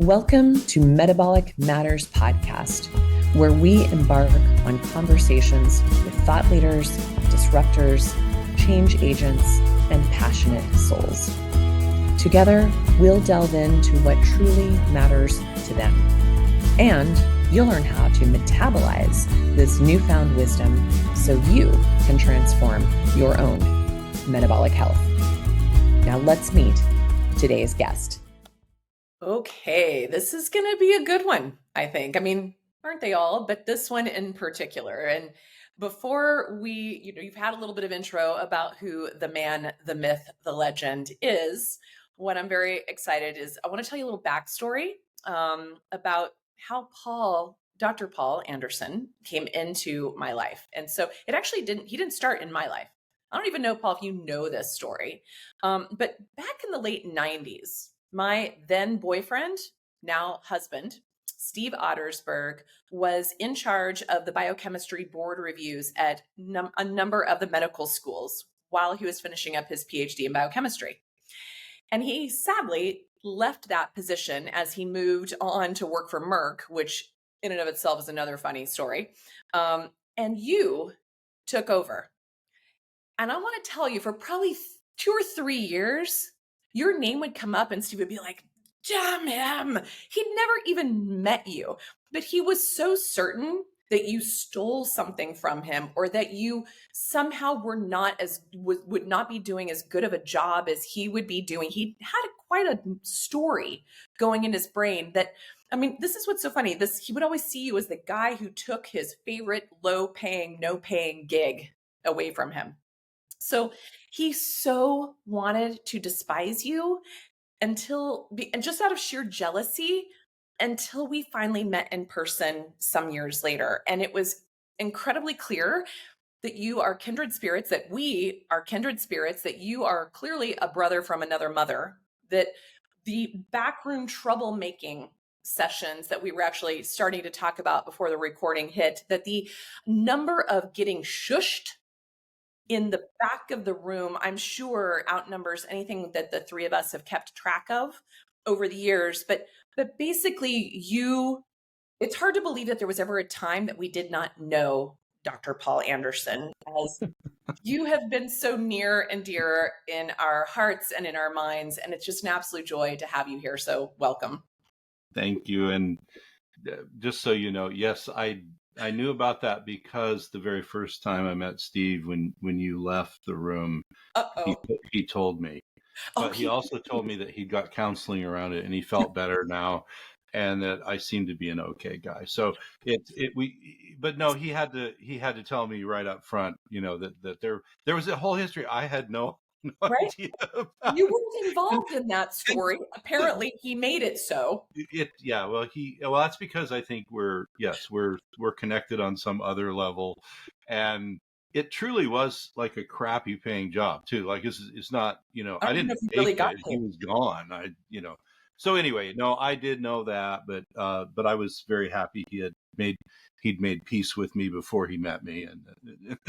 Welcome to Metabolic Matters podcast, where we embark on conversations with thought leaders, disruptors, change agents, and passionate souls. Together, we'll delve into what truly matters to them. And you'll learn how to metabolize this newfound wisdom so you can transform your own metabolic health. Now let's meet today's guest. Okay, this is going to be a good one, I think. I mean, aren't they all? But this one in particular. And before you've had a little bit of intro about who the man, the myth, the legend is. What I'm very excited is I want to tell you a little backstory about how Dr. Paul Anderson came into my life. And so he didn't start in my life. I don't even know, Paul, if you know this story. But back in the late 90s, my then boyfriend, now husband, Steve Ottersberg, was in charge of the biochemistry board reviews at a number of the medical schools while he was finishing up his PhD in biochemistry. And he sadly left that position as he moved on to work for Merck, which in and of itself is another funny story. And you took over. And I want to tell you, for probably 2 or 3 years, your name would come up and Steve would be like, damn him. He'd never even met you, but he was so certain that you stole something from him or that you somehow would not be doing as good of a job as he would be doing. He had quite a story going in his brain that, I mean, this is what's so funny. He would always see you as the guy who took his favorite low-paying, no-paying gig away from him. So he so wanted to despise you and just out of sheer jealousy, until we finally met in person some years later. And it was incredibly clear that you are kindred spirits, that we are kindred spirits, that you are clearly a brother from another mother, that the backroom troublemaking sessions that we were actually starting to talk about before the recording hit, that the number of getting shushed in the back of the room, I'm sure outnumbers anything that the three of us have kept track of over the years. But basically it's hard to believe that there was ever a time that we did not know Dr. Paul Anderson, as you have been so near and dear in our hearts and in our minds. And it's just an absolute joy to have you here. So welcome. Thank you. And just so you know, yes, I knew about that because the very first time I met Steve, when you left the room, he told me. But he also told me that he got counseling around it and he felt better now, and that I seemed to be an okay guy. So but no, he had to tell me right up front, that there was a whole history I had no idea about. You weren't involved in that story. Apparently, he made it so. Well, that's because I think we're connected on some other level, and it truly was like a crappy paying job too. Like it's not, I didn't really got it. He was gone. So anyway, no, I did know that, but I was very happy he'd made peace with me before he met me, and.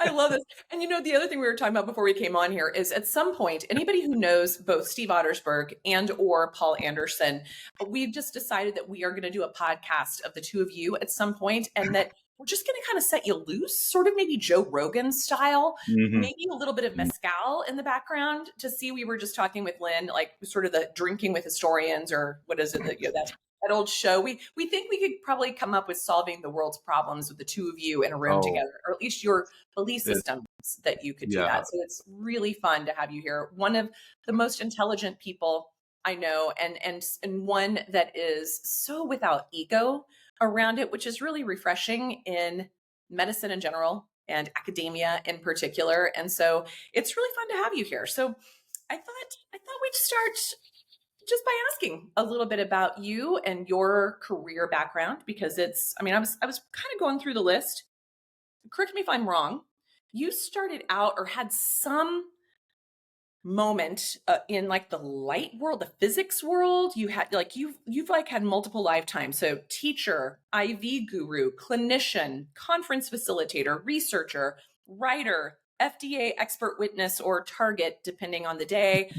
I love this. And the other thing we were talking about before we came on here is, at some point, anybody who knows both Steve Ottersberg and or Paul Anderson, we've just decided that we are going to do a podcast of the two of you at some point, and that we're just going to kind of set you loose, sort of maybe Joe Rogan style, maybe a little bit of mezcal in the background to see. We were just talking with Lynn, like sort of the drinking with historians, or what is it that old show. We think we could probably come up with solving the world's problems with the two of you in a room together, or at least your belief systems that you could do that. So it's really fun to have you here. One of the most intelligent people I know, and one that is so without ego around it, which is really refreshing in medicine in general and academia in particular. And so it's really fun to have you here. So I thought we'd start just by asking a little bit about you and your career background, because I was kind of going through the list. Correct me if I'm wrong. You started out or had some moment in like the light world, the physics world. You had you've had multiple lifetimes. So teacher, IV guru, clinician, conference facilitator, researcher, writer, FDA expert witness or target, depending on the day.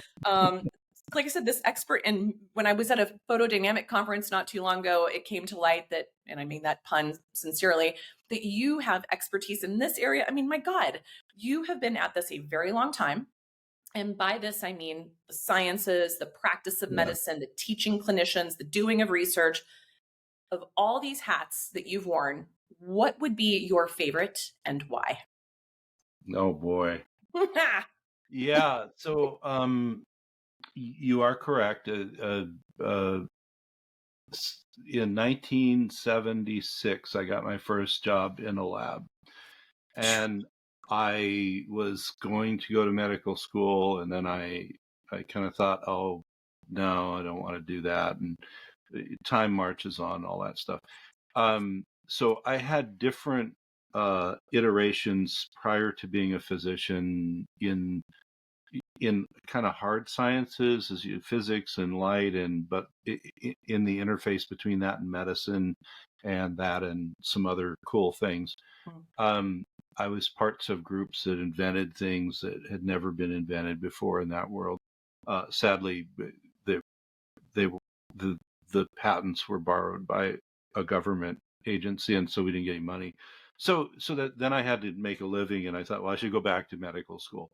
like I said, this expert, and when I was at a photodynamic conference not too long ago, it came to light that, and I mean that pun sincerely, that you have expertise in this area. I mean, my God, you have been at this a very long time. And by this, I mean the sciences, the practice of medicine, the teaching clinicians, the doing of research. Of all these hats that you've worn, what would be your favorite and why? Oh boy. Yeah. So, you are correct. In 1976, I got my first job in a lab, and I was going to go to medical school, and then I kind of thought, oh no, I don't want to do that, and time marches on, all that stuff. So I had different iterations prior to being a physician in kind of hard sciences, as physics and light, but in the interface between that and medicine, and some other cool things. I was parts of groups that invented things that had never been invented before in that world. Sadly, the patents were borrowed by a government agency, and so we didn't get any money. So that then I had to make a living, and I thought, well, I should go back to medical school.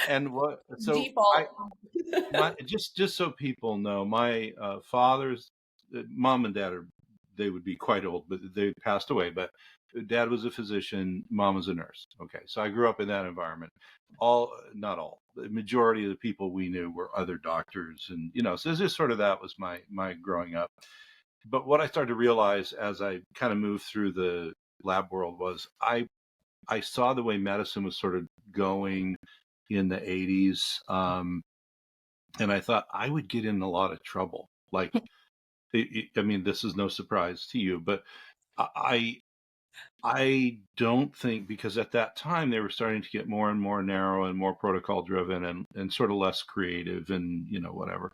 And what so Default. just so people know, my father's mom and dad they would be quite old, but they passed away. But dad was a physician, mom was a nurse. Okay, so I grew up in that environment. Not all, the majority of the people we knew were other doctors, and so this is sort of, that was my growing up. But what I started to realize as I kind of moved through the lab world was I saw the way medicine was sort of going in the 80s. And I thought I would get in a lot of trouble. Like, I mean, this is no surprise to you, but I don't think, because at that time they were starting to get more and more narrow and more protocol driven and sort of less creative and, whatever.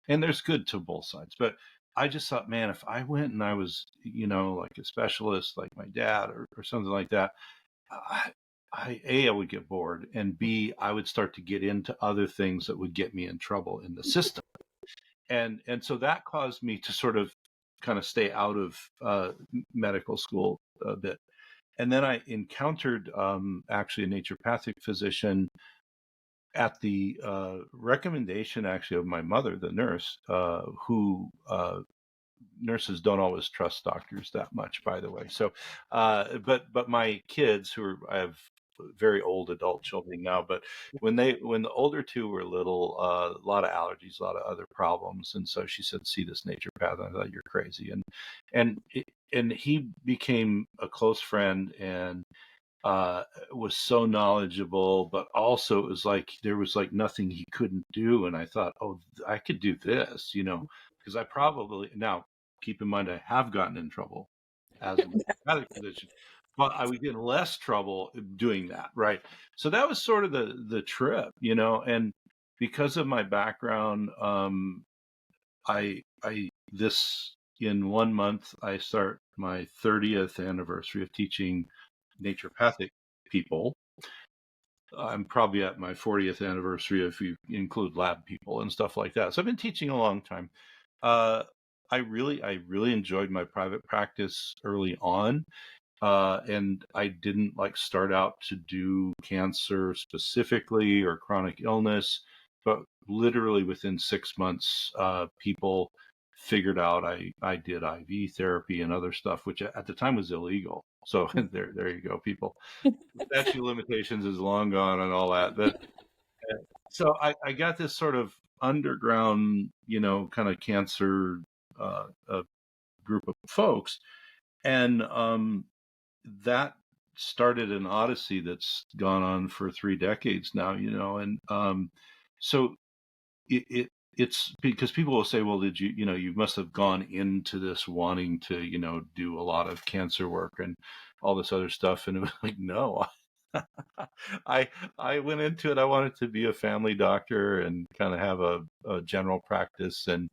And there's good to both sides. But I just thought, man, if I went and I was, like a specialist, like my dad or something like that, I would get bored, and B, I would start to get into other things that would get me in trouble in the system. And so that caused me to sort of kind of stay out of medical school a bit. And then I encountered actually a naturopathic physician at the recommendation actually of my mother, the nurse, who nurses don't always trust doctors that much, by the way. So, but my kids, I have very old adult children now, but when the older two were little, a lot of allergies, a lot of other problems, and so she said, "See this naturopath." And I thought, "You're crazy," and he became a close friend, and was so knowledgeable, but also it was like there was like nothing he couldn't do. And I thought, oh, I could do this, because I probably, now keep in mind, I have gotten in trouble as a naturopathic physician, but I would get in less trouble doing that, right? So that was sort of the trip, and because of my background, this, in 1 month, I start my 30th anniversary of teaching naturopathic people. I'm probably at my 40th anniversary if you include lab people and stuff like that. So I've been teaching a long time. I really enjoyed my private practice early on. And I didn't start out to do cancer specifically or chronic illness, but literally within 6 months, people figured out I did IV therapy and other stuff, which at the time was illegal. So there you go, people. Statute of limitations is long gone and all that. But so I got this sort of underground, kind of cancer group of folks, and that started an odyssey that's gone on for 3 decades now, and so it's because people will say, well, did you must have gone into this wanting to, do a lot of cancer work and all this other stuff. And it was like, no, I went into it. I wanted to be a family doctor and kind of have a general practice, and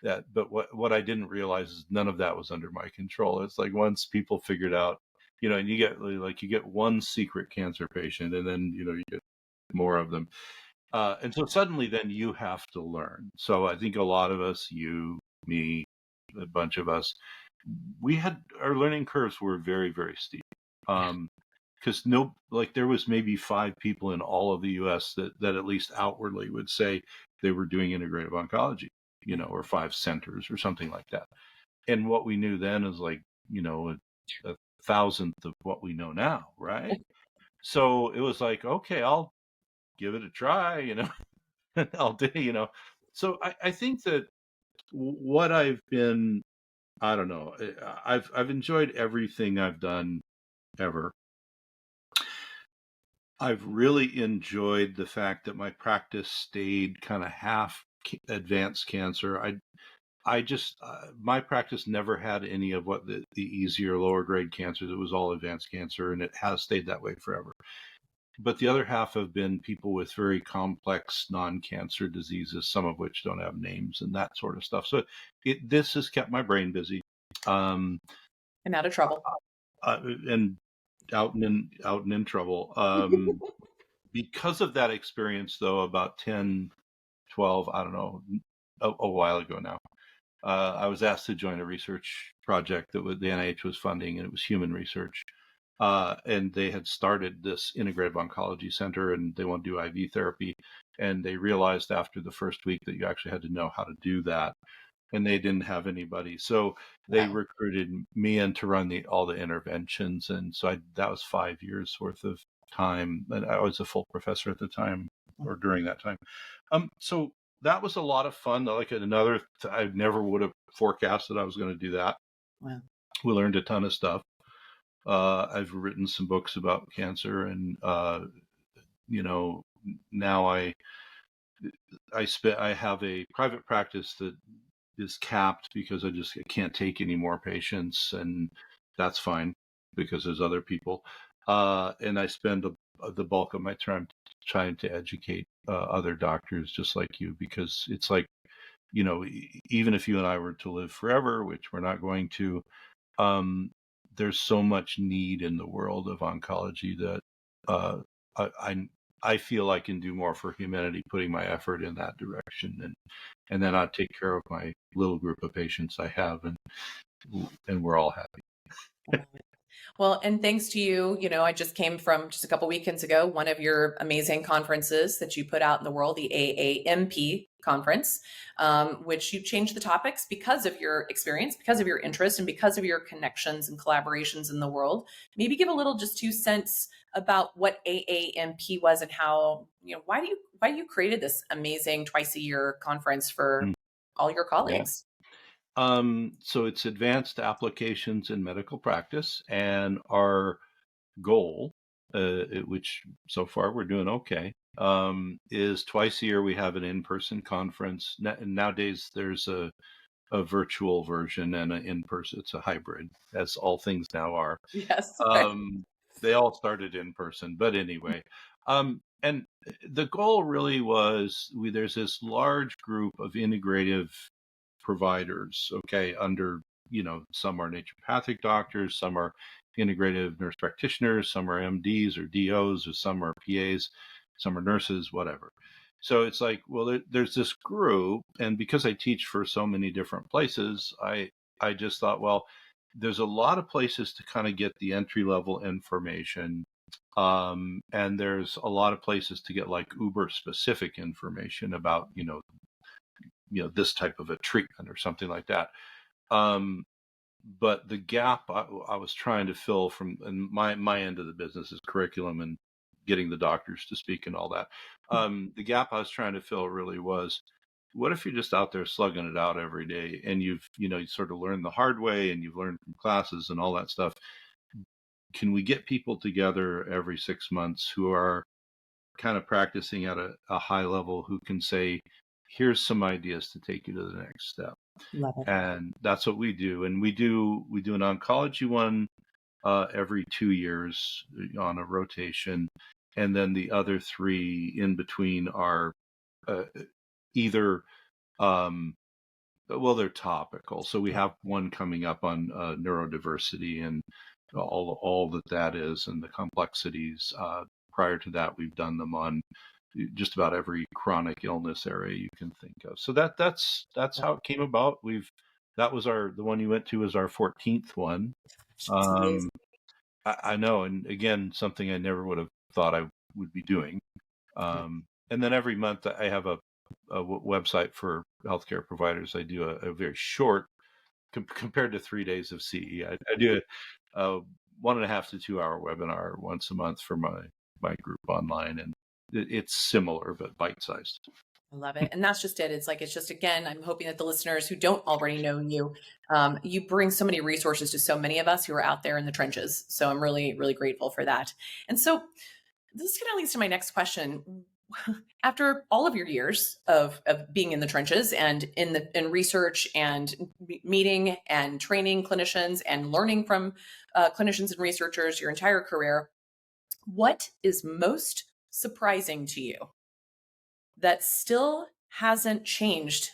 that, but what I didn't realize is none of that was under my control. It's like once people figured out, and you get one secret cancer patient, and then, you get more of them. And so suddenly then you have to learn. So I think a lot of us, you, me, a bunch of us, our learning curves were very, very steep. Because there was maybe 5 people in all of the U.S. that at least outwardly would say they were doing integrative oncology, or 5 centers or something like that. And what we knew then is a thousandth of what we know now, right? So it was like, okay, I'll give it a try, I'll do. So I think that what I've been, I don't know, I've enjoyed everything I've done ever. I've really enjoyed the fact that my practice stayed kind of half advanced cancer. I just, my practice never had any of what the easier lower grade cancers. It was all advanced cancer, and it has stayed that way forever. But the other half have been people with very complex non-cancer diseases, some of which don't have names and that sort of stuff. So this has kept my brain busy. And out of trouble. And out and in trouble. Because of that experience, though, about 10, 12, I don't know, a while ago now, I was asked to join a research project that the NIH was funding, and it was human research. And they had started this integrative oncology center, and they want to do IV therapy. And they realized after the first week that you actually had to know how to do that. And they didn't have anybody. So they recruited me in to run all the interventions. And so that was 5 years worth of time. And I was a full professor at the time, or during that time. So that was a lot of fun. Like I never would have forecasted I was going to do that. Wow. We learned a ton of stuff. I've written some books about cancer, and now I have a private practice that is capped because I can't take any more patients, and that's fine because there's other people. And I spend the bulk of my time trying to educate other doctors just like you, because it's like, even if you and I were to live forever, which we're not going to, there's so much need in the world of oncology that I feel I can do more for humanity putting my effort in that direction, and then I take care of my little group of patients I have, and we're all happy. Well, and thanks to you, I just came from just a couple weekends ago, one of your amazing conferences that you put out in the world, the AAMP conference, which you changed the topics because of your experience, because of your interest, and because of your connections and collaborations in the world. Maybe give a little just 2 cents about what AAMP was and how, why you created this amazing twice a year conference for all your colleagues. So it's advanced applications in medical practice, and our goal, which so far we're doing okay, is twice a year we have an in-person conference. Nowadays there's a virtual version and an in-person. It's a hybrid, as all things now are. Yes. They all started in person, but anyway. And the goal really was, there's this large group of integrative providers, okay, under, some are naturopathic doctors, some are integrative nurse practitioners, some are MDs or DOs, or some are PAs, some are nurses, whatever. So it's like, well, there's this group, and because I teach for so many different places, I just thought, well, there's a lot of places to kind of get the entry level information. And there's a lot of places to get like uber specific information about, this type of a treatment or something like that. But the gap I was trying to fill and my end of the business is curriculum and getting the doctors to speak and all that. The gap I was trying to fill really was, what if you're just out there slugging it out every day, and you sort of learned the hard way, and you've learned from classes and all that stuff. Can we get people together every 6 months who are kind of practicing at a high level, who can say, here's some ideas to take you to the next step? Love it. And that's what we do. And we do an oncology one every 2 years on a rotation. And then the other 3 in between are either, they're topical. So we have one coming up on neurodiversity and all that is, and the complexities. Prior to that, we've done them on just about every chronic illness area you can think of. So that's how it came about. That was the one you went to was our 14th one. I know, and again, something I never would have thought I would be doing. And then every month I have a website for healthcare providers. I do a very short, compared to 3 days of CE. I do a 1.5 to 2 hour webinar once a month for my group online, and it's similar but bite-sized. I love it. And that's just it. It's just, again, I'm hoping that the listeners who don't already know you, you bring so many resources to so many of us who are out there in the trenches. So I'm really, really grateful for that. And so this kind of leads to my next question. After all of your years of being in the trenches and in research and meeting and training clinicians and learning from clinicians and researchers your entire career, what is most surprising to you that still hasn't changed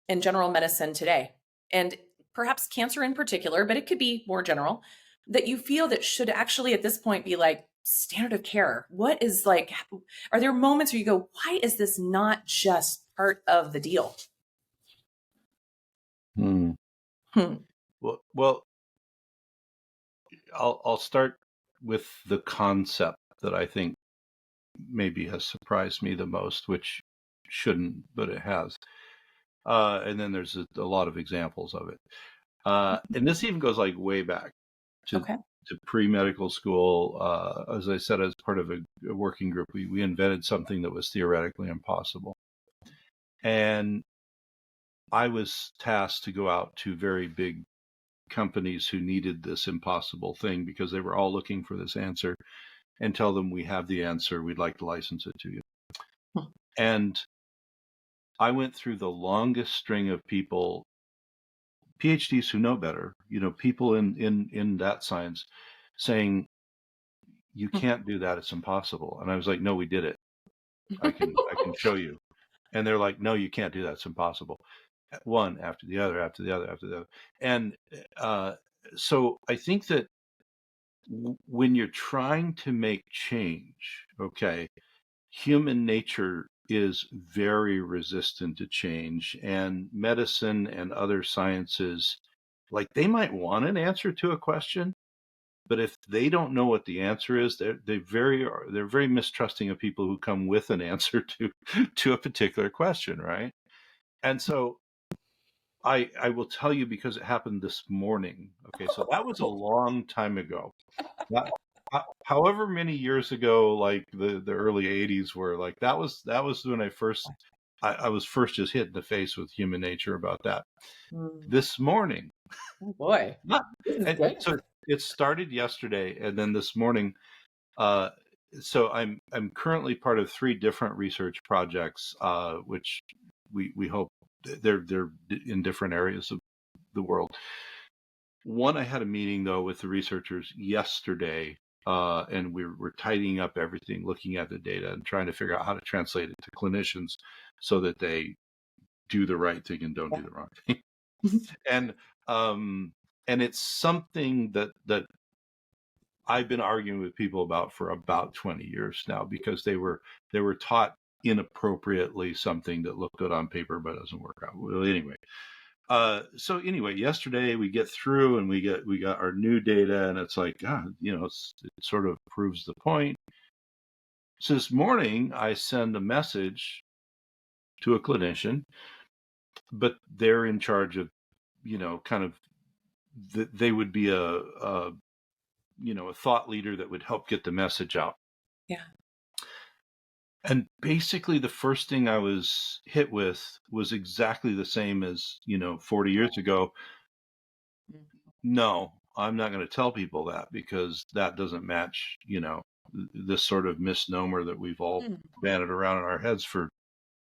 in general medicine today? And perhaps cancer in particular, but it could be more general, that you feel that should actually at this point be like standard of care. What is are there moments where you go, why is this not just part of the deal? Well, I'll start with the concept that I think maybe has surprised me the most, which shouldn't, but it has. And then there's a lot of examples of it. And this even goes way back to pre-medical school. As I said, as part of a working group, we invented something that was theoretically impossible. And I was tasked to go out to very big companies who needed this impossible thing because they were all looking for this answer, and tell them, we have the answer, we'd like to license it to you. And I went through the longest string of people, PhDs who know better, people in that science, saying, you can't do that, it's impossible. And I was like, no, we did it. I can show you. And they're like, no, you can't do that, it's impossible. One after the other, after the other, after the other. And so I think that when you're trying to make change, human nature is very resistant to change, and medicine and other sciences, they might want an answer to a question, but if they don't know what the answer is, they're very mistrusting of people who come with an answer to a particular question, right? And so I will tell you, because it happened this morning. So that was a long time ago. However many years ago, the early 80s were, that was when I was first just hit in the face with human nature about that. This morning. Oh boy. So it started yesterday, and then this morning. So I'm currently part of 3 different research projects, which we hope they're in different areas of the world. One, I had a meeting though with the researchers yesterday, and we're tidying up everything, looking at the data and trying to figure out how to translate it to clinicians so that they do the right thing and don't do the wrong thing. And it's something that I've been arguing with people about for about 20 years now, because they were taught inappropriately something that looked good on paper but doesn't work out. Well, anyway. So anyway, yesterday we get through and we got our new data, and it's like, it sort of proves the point. So this morning I send a message to a clinician, but they're in charge of, they would be a thought leader that would help get the message out. Yeah. And basically the first thing I was hit with was exactly the same as, 40 years ago. No, I'm not going to tell people that, because that doesn't match, this sort of misnomer that we've all banded around in our heads for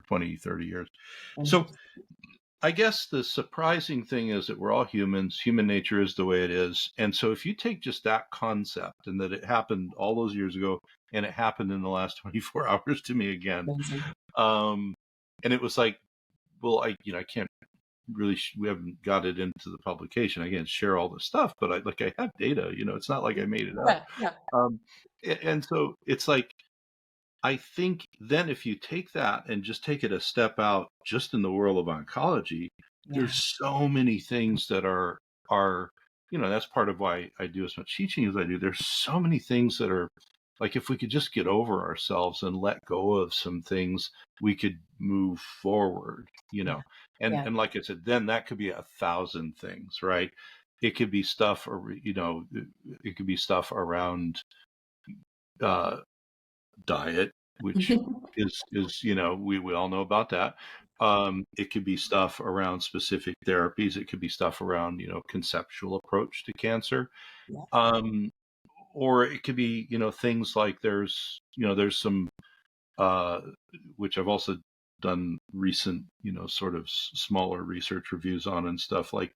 20, 30 years. So I guess the surprising thing is that we're all humans. Human nature is the way it is. And so if you take just that concept, and that it happened all those years ago, and it happened in the last 24 hours to me again. And it was like, well, I can't really, we haven't got it into the publication. I can't share all the stuff, but I have data, it's not like I made it up. Yeah. And so it's like, I think then if you take that and just take it a step out, just in the world of oncology, there's so many things that are, that's part of why I do as much teaching as I do. There's so many things that are like, if we could just get over ourselves and let go of some things, we could move forward, and like I said, then that could be 1,000 things, right? It could be stuff, or, it could be stuff around, uh, diet, which is we all know about that. It could be stuff around specific therapies. It could be stuff around conceptual approach to cancer, or it could be things like there's some which I've also done recent sort of smaller research reviews on and stuff like.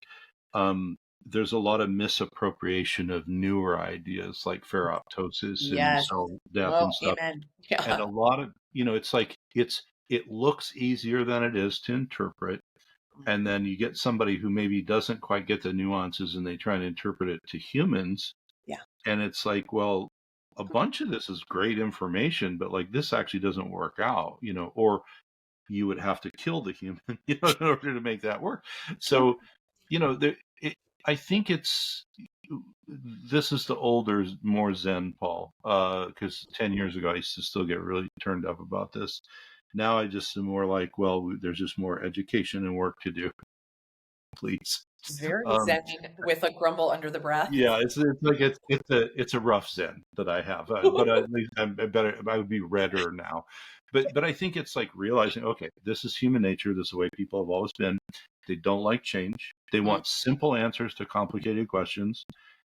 There's a lot of misappropriation of newer ideas like ferroptosis and cell death and stuff. Amen. And a lot of, it's like, it looks easier than it is to interpret. And then you get somebody who maybe doesn't quite get the nuances and they try and interpret it to humans. Yeah. And it's like, well, a bunch of this is great information, but like this actually doesn't work out, or you would have to kill the human, in order to make that work. So, I think this is the older, more Zen Paul, because 10 years ago I used to still get really turned up about this. Now I just am more like, well, there's just more education and work to do. Please. Very Zen with a grumble under the breath. Yeah, it's like it's a rough Zen that I have, but at least I would be redder now. But I think it's like realizing, okay, this is human nature. This is the way people have always been. They don't like change. They want simple answers to complicated questions,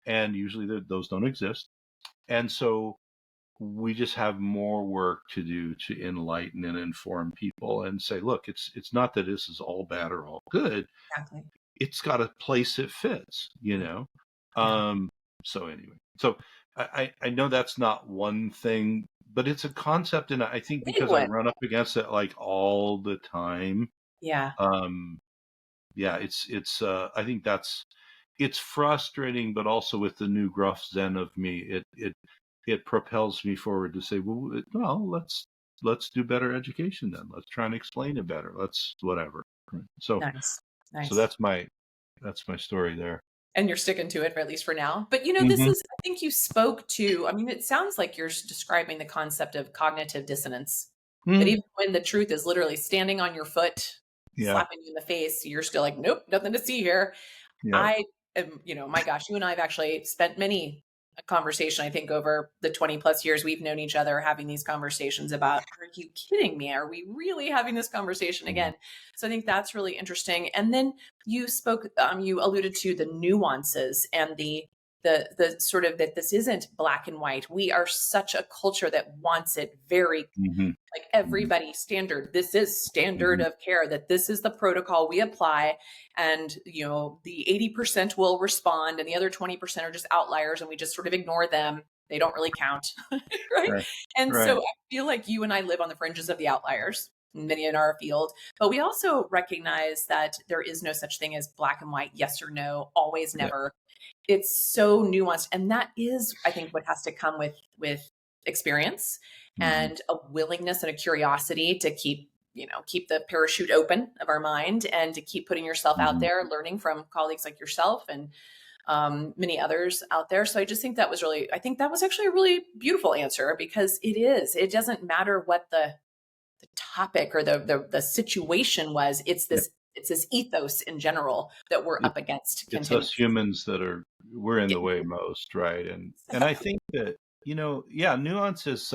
and usually those don't exist. And so we just have more work to do to enlighten and inform people and say, look, it's not that this is all bad or all good. Exactly. It's got a place it fits, So anyway, so I know that's not one thing, but it's a concept, and I think because I run up against it like all the time. Yeah. It's I think it's frustrating, but also with the new gruff Zen of me, it propels me forward to say, well, let's do better education then. Let's try and explain it better. Let's whatever. So nice. So that's my story there. And you're sticking to it, or at least for now. But this is, I think you spoke to, it sounds like you're describing the concept of cognitive dissonance. That even when the truth is literally standing on your foot, slapping you in the face, you're still like, nope, nothing to see here. Yeah. I am, my gosh, you and I have actually spent many conversation, I think, over the 20 plus years we've known each other, having these conversations about, are you kidding me? Are we really having this conversation again? So I think that's really interesting. And then you spoke, you alluded to the nuances and the sort of that this isn't black and white. We are such a culture that wants it very like everybody standard. This is standard of care, that this is the protocol we apply. And, the 80% will respond and the other 20% are just outliers and we just sort of ignore them. They don't really count. Right. And so I feel like you and I live on the fringes of the outliers, many in our field, but we also recognize that there is no such thing as black and white, yes or no, always, never. It's so nuanced. And that is, I think, what has to come with experience and a willingness and a curiosity to keep the parachute open of our mind and to keep putting yourself out there, learning from colleagues like yourself and many others out there. So I just think that was actually a really beautiful answer, because it doesn't matter what the topic or the situation was. It's this ethos in general that we're up against. It's us humans that we're in the way most, right? And I think that, nuance is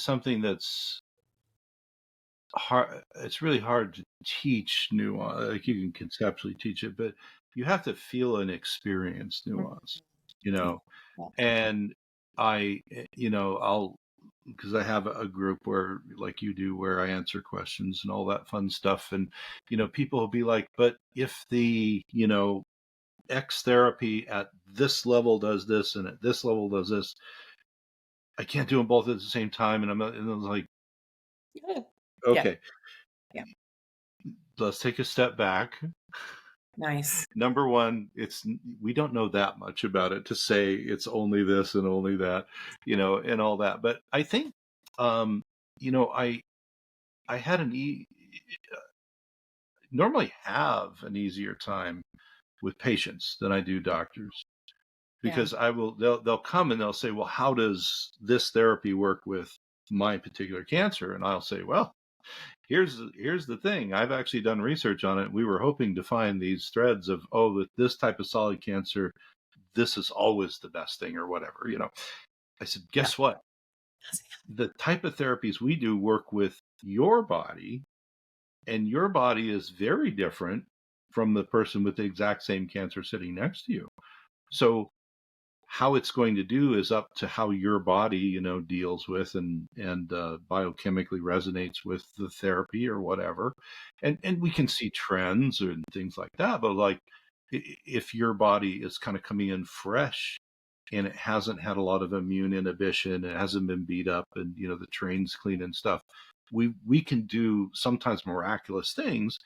something that's hard. It's really hard to teach nuance. Like, you can conceptually teach it, but you have to feel and experience nuance, and because I have a group where, like you do, where I answer questions and all that fun stuff. And, people will be like, but if the, X therapy at this level does this and at this level does this, I can't do them both at the same time. And I was like, okay, let's take a step back Nice. Number one, we don't know that much about it to say it's only this and only that, and all that. But I think, I had normally have an easier time with patients than I do doctors, because they'll come and they'll say, well, how does this therapy work with my particular cancer? And I'll say, well, here's the thing. I've actually done research on it. We were hoping to find these threads of, with this type of solid cancer, this is always the best thing or whatever, I said, guess what? The type of therapies we do work with your body, and your body is very different from the person with the exact same cancer sitting next to you. So how it's going to do is up to how your body, deals with and biochemically resonates with the therapy or whatever. And we can see trends and things like that. But like, if your body is kind of coming in fresh and it hasn't had a lot of immune inhibition, it hasn't been beat up, and, the train's clean and stuff, we can do sometimes miraculous things.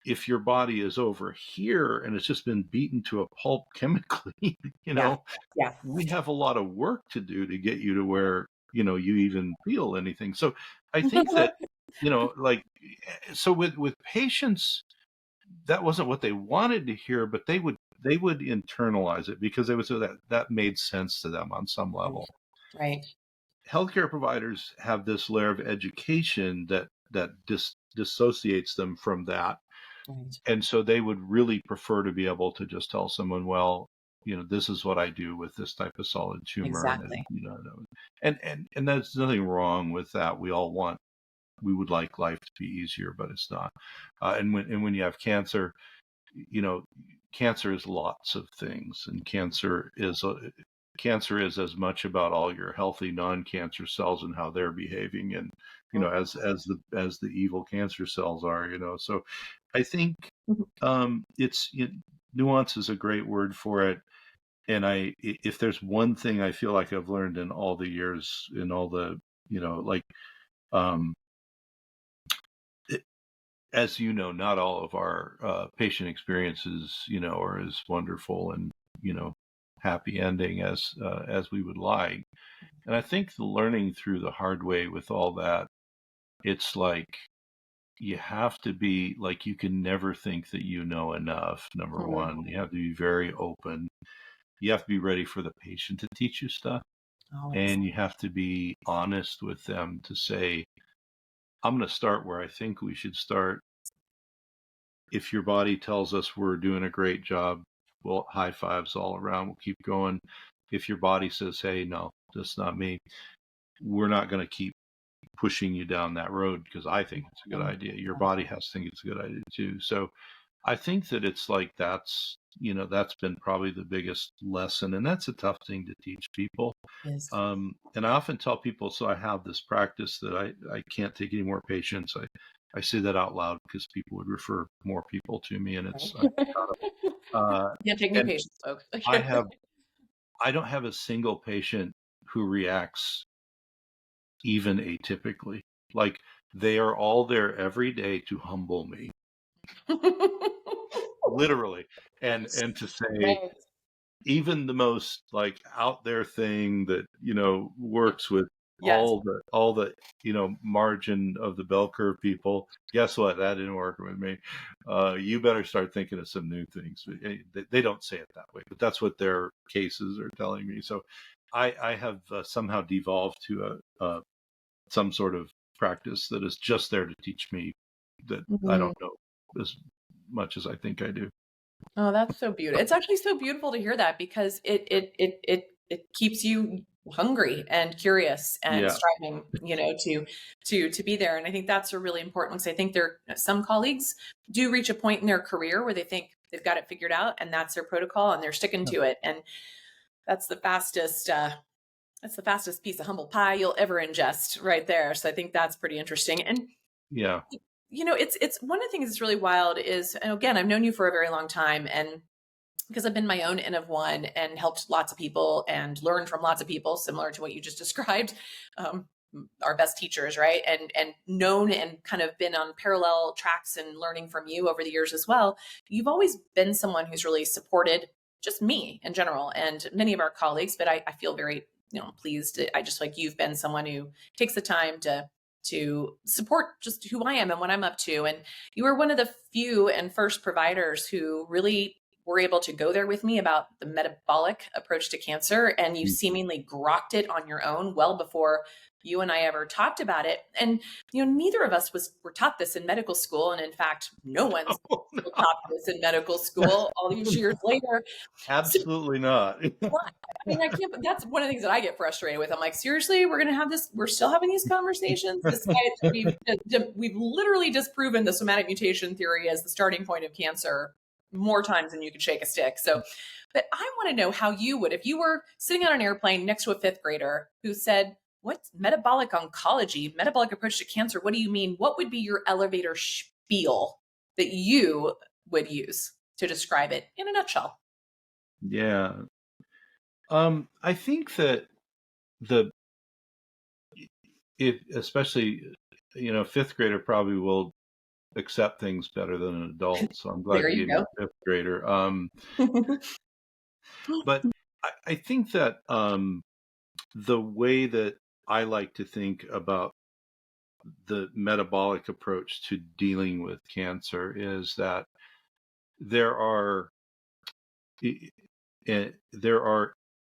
If your body is over here and it's just been beaten to a pulp chemically, we have a lot of work to do to get you to where, you even feel anything. So I think that, so with patients, that wasn't what they wanted to hear, but they would internalize it because they would say that made sense to them on some level. Right. Healthcare providers have this layer of education that dissociates them from that. Right. And so they would really prefer to be able to just tell someone, well, this is what I do with this type of solid tumor. Exactly. And there's nothing wrong with that. We would like life to be easier, but it's not. And when you have cancer, cancer is lots of things, and cancer is as much about all your healthy non-cancer cells and how they're behaving, and as the evil cancer cells are. So I think nuance is a great word for it. And if there's one thing I feel like I've learned in all the years, in all the as not all of our patient experiences are as wonderful and happy ending as we would like. And I think the learning through the hard way with all that, it's like you have to be like, you can never think that you know enough. Number one, you have to be very open. You have to be ready for the patient to teach you stuff. And you have to be honest with them to say, I'm going to start where I think we should start. If your body tells us we're doing a great job, well, high fives all around. We'll keep going. If your body says, hey, no, that's not me, we're not going to keep pushing you down that road because I think it's a good idea. Your body has to think it's a good idea too. So I think that it's like that's been probably the biggest lesson. And that's a tough thing to teach people. Yes. And I often tell people, so I have this practice that I can't take any more patients. I say that out loud because people would refer more people to me, and it's yeah, take new patients, folks. I don't have a single patient who reacts even atypically. Like, they are all there every day to humble me. Literally. And to say, even the most like out there thing that, works with all the, margin of the bell curve people, guess what? That didn't work with me. You better start thinking of some new things. They don't say it that way, but that's what their cases are telling me. So I have somehow devolved to some sort of practice that is just there to teach me that I don't know as much as I think I do. Oh, that's so beautiful. It's actually so beautiful to hear that, because it keeps you hungry and curious and striving, to be there. And I think that's a really important one, because I think some colleagues do reach a point in their career where they think they've got it figured out and that's their protocol and they're sticking to it. And that's the fastest piece of humble pie you'll ever ingest right there. So I think that's pretty interesting. And it's one of the things that's really wild is, and again, I've known you for a very long time, and because I've been my own N of one and helped lots of people and learned from lots of people, similar to what you just described. our best teachers, right? And known and kind of been on parallel tracks and learning from you over the years as well. You've always been someone who's really supported just me in general and many of our colleagues, but I feel very, pleased. I just like you've been someone who takes the time to support just who I am and what I'm up to. And you were one of the few and first providers who really were able to go there with me about the metabolic approach to cancer. And you seemingly grokked it on your own well before you and I ever talked about it. And, neither of us were taught this in medical school. And in fact, no one's taught this in medical school all these years later. Absolutely not. I mean, I can't, but that's one of the things that I get frustrated with. I'm like, seriously, we're going to have this, we're still having these conversations. Despite we've literally disproven the somatic mutation theory as the starting point of cancer more times than you could shake a stick. So, but I want to know how you would, if you were sitting on an airplane next to a fifth grader who said, what's metabolic oncology, metabolic approach to cancer? What do you mean? What would be your elevator spiel that you would use to describe it in a nutshell? Yeah. I think that especially, fifth grader probably will accept things better than an adult. So I'm glad you gave me a fifth grader. But I think that the way that I like to think about the metabolic approach to dealing with cancer is that there are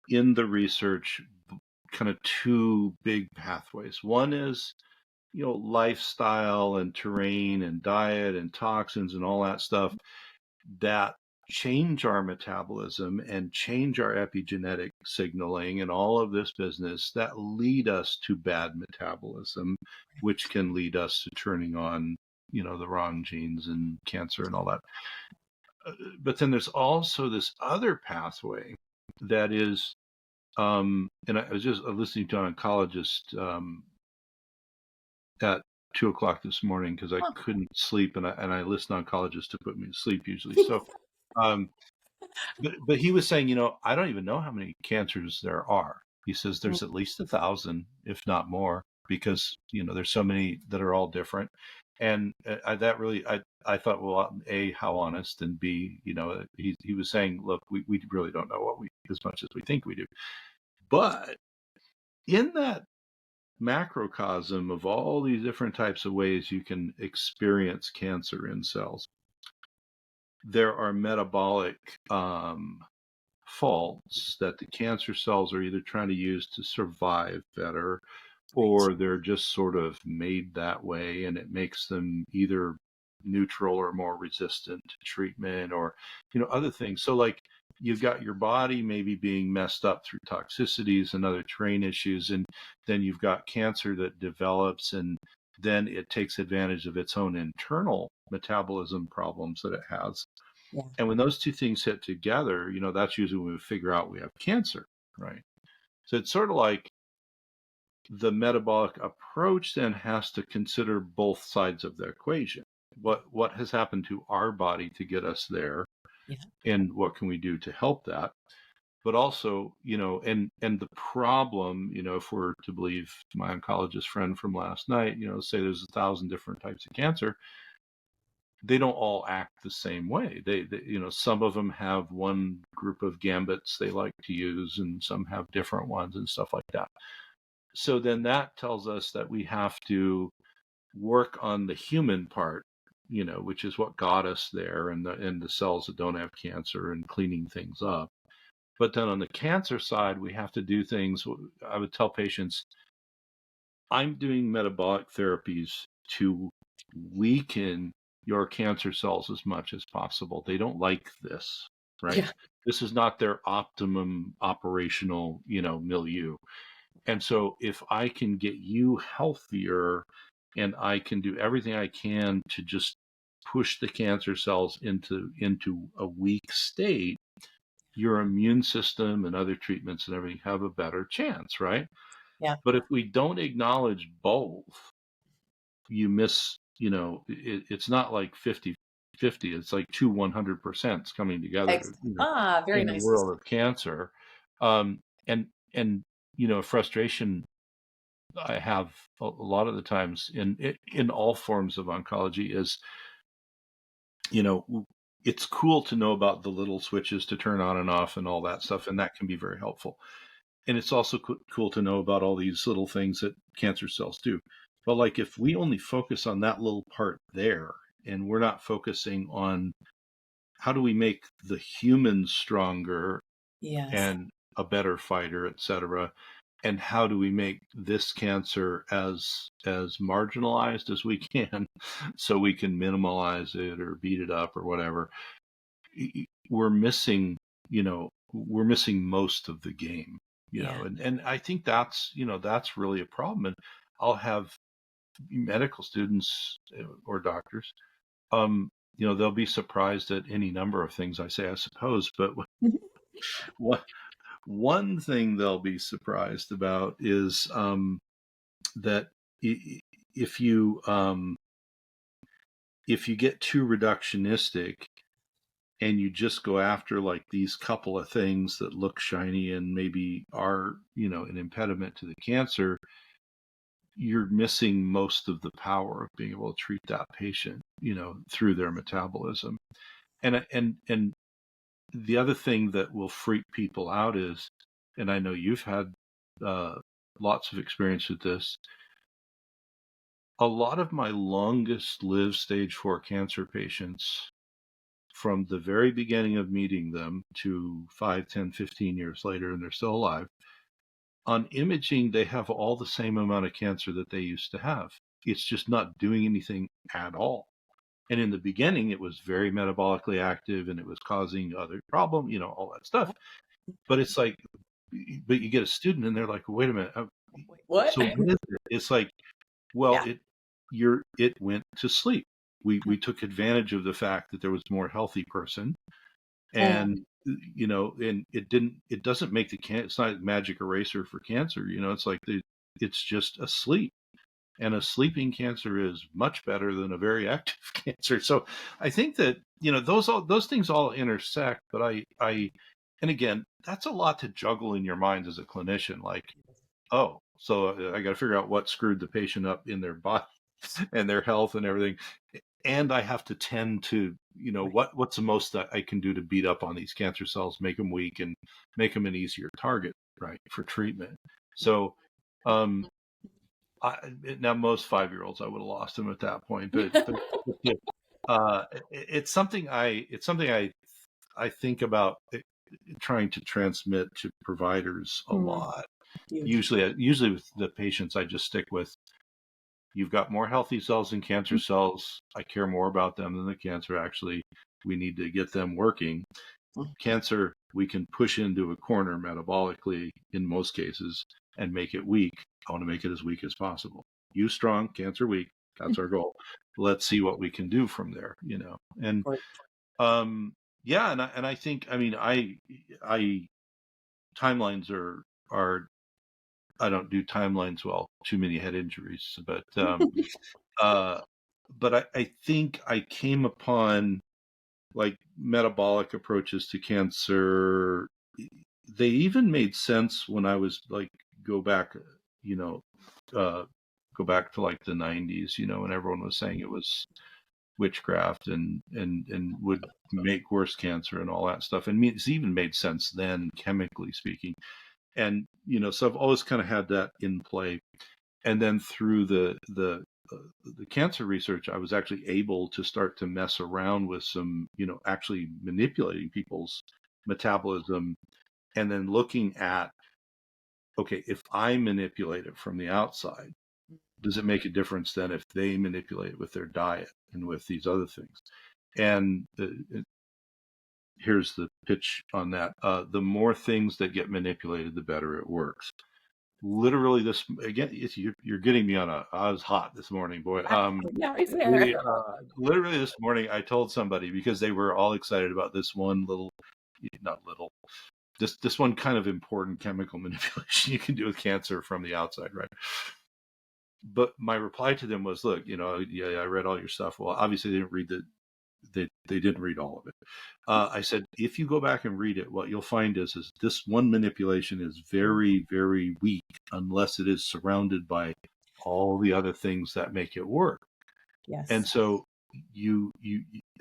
in the research kind of two big pathways. One is, lifestyle and terrain and diet and toxins and all that stuff that change our metabolism and change our epigenetic signaling and all of this business that lead us to bad metabolism, which can lead us to turning on, the wrong genes and cancer and all that. But then there's also this other pathway that is, and I was just listening to an oncologist at 2:00 this morning because I couldn't sleep, and I listen to oncologists to put me to sleep usually. So, but he was saying, I don't even know how many cancers there are. He says there's at least 1,000, if not more, because there's so many that are all different. And that really, I thought, well, A, how honest, and B, he was saying, look, we really don't know as much as we think we do. But in that macrocosm of all these different types of ways you can experience cancer in cells, there are metabolic faults that the cancer cells are either trying to use to survive better, or they're just sort of made that way, and it makes them either neutral or more resistant to treatment, or other things. So like you've got your body maybe being messed up through toxicities and other terrain issues, and then you've got cancer that develops, and then it takes advantage of its own internal metabolism problems that it has. Yeah. And when those two things hit together, that's usually when we figure out we have cancer, right? So it's sort of like the metabolic approach then has to consider both sides of the equation. What has happened to our body to get us there, and what can we do to help that? But also, and the problem, if we're to believe my oncologist friend from last night, say there's 1,000 different types of cancer, they don't all act the same way. They some of them have one group of gambits they like to use, and some have different ones and stuff like that. So then that tells us that we have to work on the human part, which is what got us there, and the cells that don't have cancer, and cleaning things up. But then on the cancer side, we have to do things. I would tell patients, I'm doing metabolic therapies to weaken your cancer cells as much as possible. They don't like this, right? Yeah. This is not their optimum operational, milieu. And so if I can get you healthier, and I can do everything I can to just push the cancer cells into a weak state, your immune system and other treatments and everything have a better chance, right? Yeah. But if we don't acknowledge both, you miss, it's not like 50-50. It's like 100% coming together very in nice. the world of cancer. And frustration I have a lot of the times in all forms of oncology is, it's cool to know about the little switches to turn on and off and all that stuff, and that can be very helpful. And it's also cool to know about all these little things that cancer cells do. But like, if we only focus on that little part there, and we're not focusing on how do we make the human stronger and a better fighter, et cetera, and how do we make this cancer as marginalized as we can so we can minimize it or beat it up or whatever, we're missing most of the game, and I think that's really a problem. And I'll have medical students or doctors, they'll be surprised at any number of things I say, I suppose, but one thing they'll be surprised about is that if you get too reductionistic and you just go after like these couple of things that look shiny and maybe are an impediment to the cancer, you're missing most of the power of being able to treat that patient through their metabolism. And the other thing that will freak people out is, and I know you've had lots of experience with this, a lot of my longest lived stage 4 cancer patients, from the very beginning of meeting them to 5, 10, 15 years later, and they're still alive, on imaging, they have all the same amount of cancer that they used to have. It's just not doing anything at all. And in the beginning, it was very metabolically active and it was causing other problem, all that stuff. But it's like, but you get a student and they're like, wait a minute. What? So what is it? It's like, well, it went to sleep. We took advantage of the fact that there was a more healthy person, and and it doesn't make it's not a magic eraser for cancer. It's like it's just asleep. And a sleeping cancer is much better than a very active cancer. So I think that, those things all intersect, but and again, that's a lot to juggle in your mind as a clinician. Like, oh, so I got to figure out what screwed the patient up in their body and their health and everything. And I have to tend to, what's the most that I can do to beat up on these cancer cells, make them weak and make them an easier target, right, for treatment. So, now most 5-year-olds, I would have lost them at that point, but it's something I think about trying to transmit to providers a lot. Usually with the patients, I just stick with, you've got more healthy cells than cancer cells. I care more about them than the cancer. Actually, we need to get them working. Cancer, we can push into a corner metabolically in most cases and make it weak. I want to make it as weak as possible. You strong, cancer weak. That's our goal. Let's see what we can do from there, And and I think, I timelines are I don't do timelines well. Too many head injuries, but I think I came upon like metabolic approaches to cancer. They even made sense when I was like go back to like the 90s, when everyone was saying it was witchcraft and would make worse cancer and all that stuff. And it's even made sense then, chemically speaking. And, so I've always kind of had that in play. And then through the cancer research, I was actually able to start to mess around with some, actually manipulating people's metabolism, and then looking at, okay, if I manipulate it from the outside, does it make a difference then if they manipulate it with their diet and with these other things? And here's the pitch on that. The more things that get manipulated, the better it works. Literally you're getting me on I was hot this morning, boy. Literally this morning, I told somebody, because they were all excited about this one this one kind of important chemical manipulation you can do with cancer from the outside, right? But my reply to them was, look, I read all your stuff. Well, obviously they didn't read they didn't read all of it. I said, if you go back and read it, what you'll find is this one manipulation is very, very weak unless it is surrounded by all the other things that make it work. Yes. And so you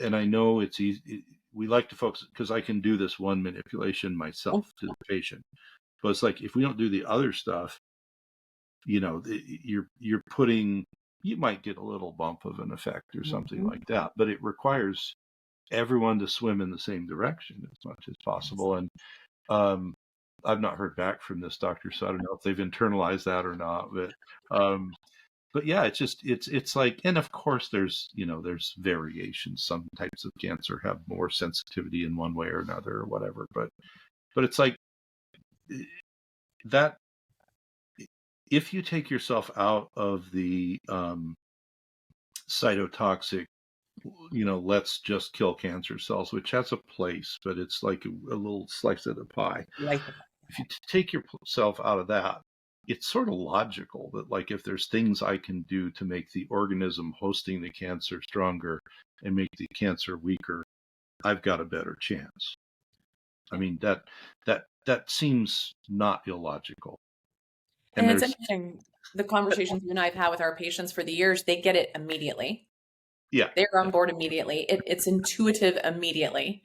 and I know it's easy. We like to focus because I can do this one manipulation myself to the patient. But it's like, if we don't do the other stuff, you're putting, you might get a little bump of an effect or something like that, but it requires everyone to swim in the same direction as much as possible. And I've not heard back from this doctor, so I don't know if they've internalized that or not. But yeah, it's like, and of course there's variations. Some types of cancer have more sensitivity in one way or another or whatever. But it's like that. If you take yourself out of the cytotoxic, let's just kill cancer cells, which has a place, but it's like a little slice of the pie. If you take yourself out of that, it's sort of logical that, like, if there's things I can do to make the organism hosting the cancer stronger and make the cancer weaker, I've got a better chance. I mean, that seems not illogical. And it's interesting, the conversations you and I have had with our patients for the years, they get it immediately. Yeah. They're on board immediately. It's intuitive immediately.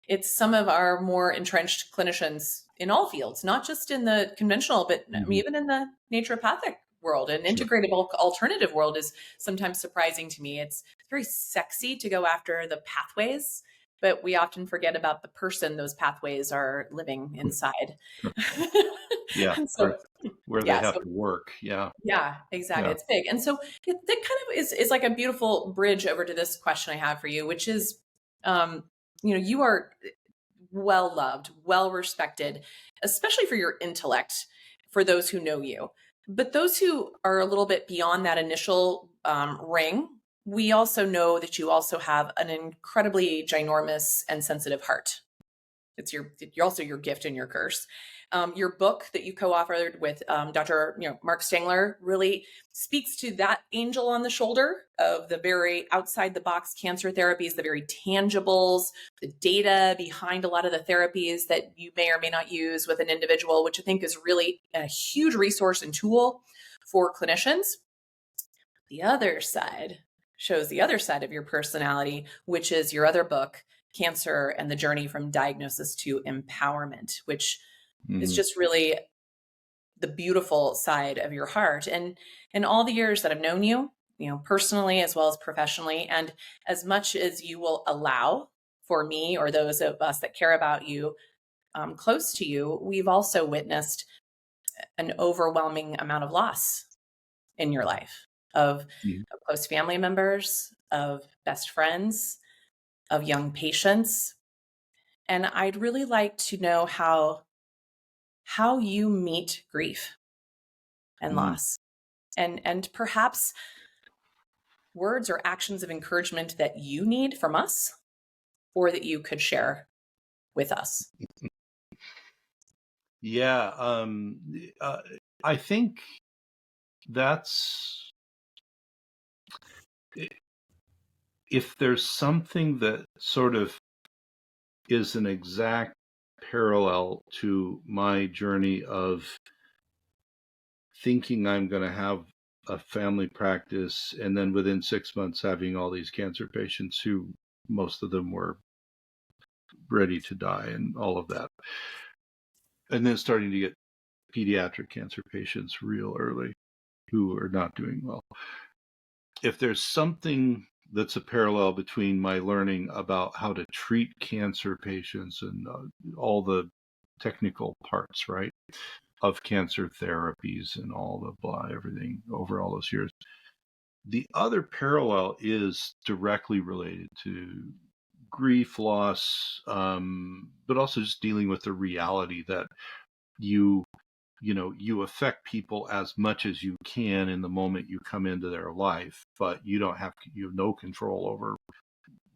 It's some of our more entrenched clinicians in all fields, not just in the conventional, but even in the naturopathic world and integrative alternative world is sometimes surprising to me. It's very sexy to go after the pathways, but we often forget about the person those pathways are living inside. Yeah. So, where they have to work. Yeah. Yeah, exactly. Yeah. It's big. And so that kind of is like a beautiful bridge over to this question I have for you, which is, you are well loved, well respected, especially for your intellect, for those who know you. But those who are a little bit beyond that initial ring, we also know that you also have an incredibly ginormous and sensitive heart. You're also your gift and your curse. Your book that you co-authored with Dr. Mark Stengler really speaks to that angel on the shoulder of the very outside the box cancer therapies, the very tangibles, the data behind a lot of the therapies that you may or may not use with an individual, which I think is really a huge resource and tool for clinicians. The other side shows the other side of your personality, which is your other book, Cancer and the Journey from Diagnosis to Empowerment, which is just really the beautiful side of your heart. And in all the years that I've known you, personally as well as professionally, and as much as you will allow for me or those of us that care about you close to you, we've also witnessed an overwhelming amount of loss in your life of close family members, of best friends, of young patients. And I'd really like to know how you meet grief and loss, and perhaps words or actions of encouragement that you need from us or that you could share with us. Yeah. I think that's, if there's something that sort of is an exact parallel to my journey of thinking I'm going to have a family practice, and then within 6 months having all these cancer patients who most of them were ready to die and all of that, and then starting to get pediatric cancer patients real early who are not doing well. If there's something that's a parallel between my learning about how to treat cancer patients and all the technical parts, right, of cancer therapies and all the blah, everything over all those years, the other parallel is directly related to grief, loss, but also just dealing with the reality that you affect people as much as you can in the moment you come into their life, but you have no control over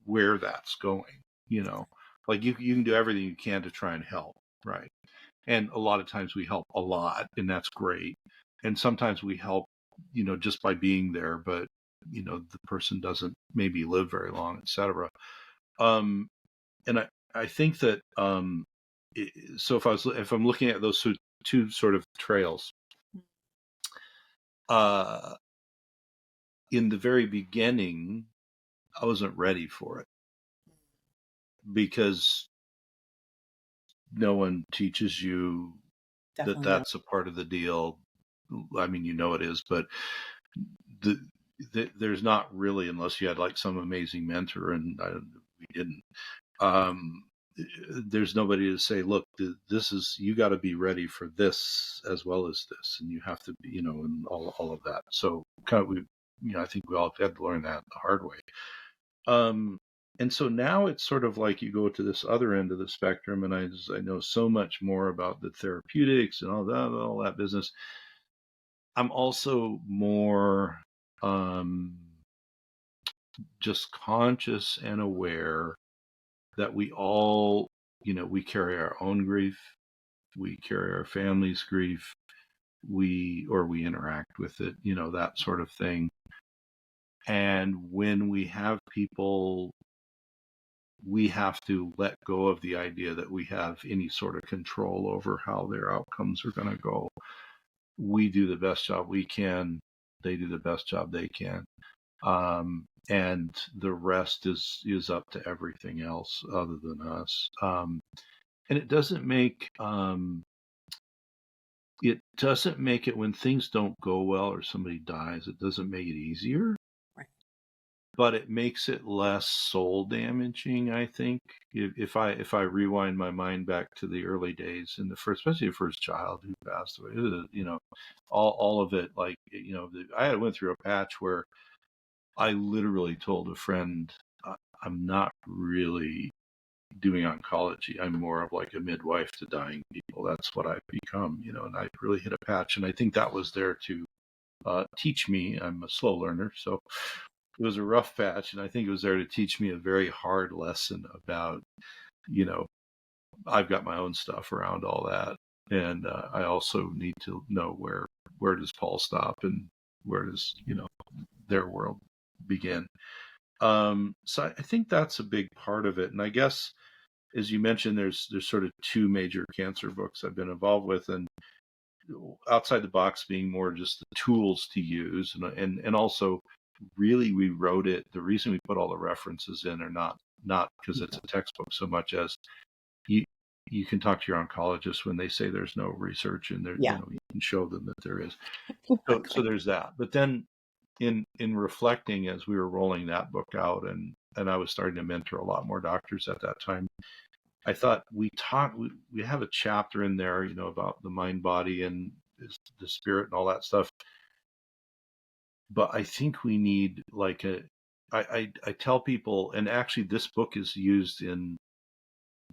where that's going. Like you can do everything you can to try and help, right? And a lot of times we help a lot, and that's great. And sometimes we help, just by being there, but the person doesn't maybe live very long, etc. And I think that, so if I'm looking at those two sort of trails, in the very beginning, I wasn't ready for it because no one teaches you Definitely that that's a part of the deal. I mean, it is, but there's not really, unless you had like some amazing mentor, and we didn't. There's nobody to say, look, this is, you got to be ready for this as well as this, and you have to be, and all of that. So kind of, I think we all had to learn that the hard way. And so now it's sort of like you go to this other end of the spectrum, and I know so much more about the therapeutics and all that business. I'm also more just conscious and aware that we all, we carry our own grief, we carry our family's grief, we interact with it, that sort of thing. And when we have people, we have to let go of the idea that we have any sort of control over how their outcomes are going to go. We do the best job we can. They do the best job they can. And the rest is up to everything else other than us. And it doesn't make it when things don't go well or somebody dies, it doesn't make it easier. Right. But it makes it less soul damaging, I think. If I rewind my mind back to the early days and especially the first child who passed away, all of it, like, I went through a patch where I literally told a friend, I'm not really doing oncology. I'm more of like a midwife to dying people. That's what I've become, and I really hit a patch. And I think that was there to teach me. I'm a slow learner, so it was a rough patch. And I think it was there to teach me a very hard lesson about, I've got my own stuff around all that. And I also need to know where does Paul stop and where does, their world begin. So I think that's a big part of it. And I guess, as you mentioned, there's sort of two major cancer books I've been involved with, and outside the box being more just the tools to use, and also really we wrote it. The reason we put all the references in are not because it's a textbook so much as you can talk to your oncologist when they say there's no research, and there, you can show them that there is. So there's that. But then in reflecting as we were rolling that book out, and I was starting to mentor a lot more doctors at that time, I thought we have a chapter in there, about the mind, body, and the spirit and all that stuff. But I think we need like I tell people, and actually this book is used in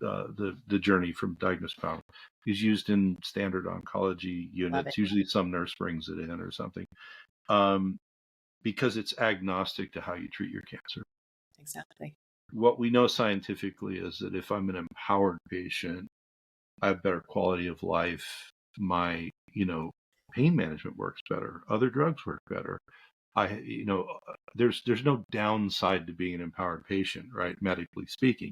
the journey from diagnosis power is used in standard oncology units. Usually some nurse brings it in or something. Because it's agnostic to how you treat your cancer. Exactly. What we know scientifically is that if I'm an empowered patient, I have better quality of life. My, pain management works better. Other drugs work better. There's no downside to being an empowered patient, right? Medically speaking.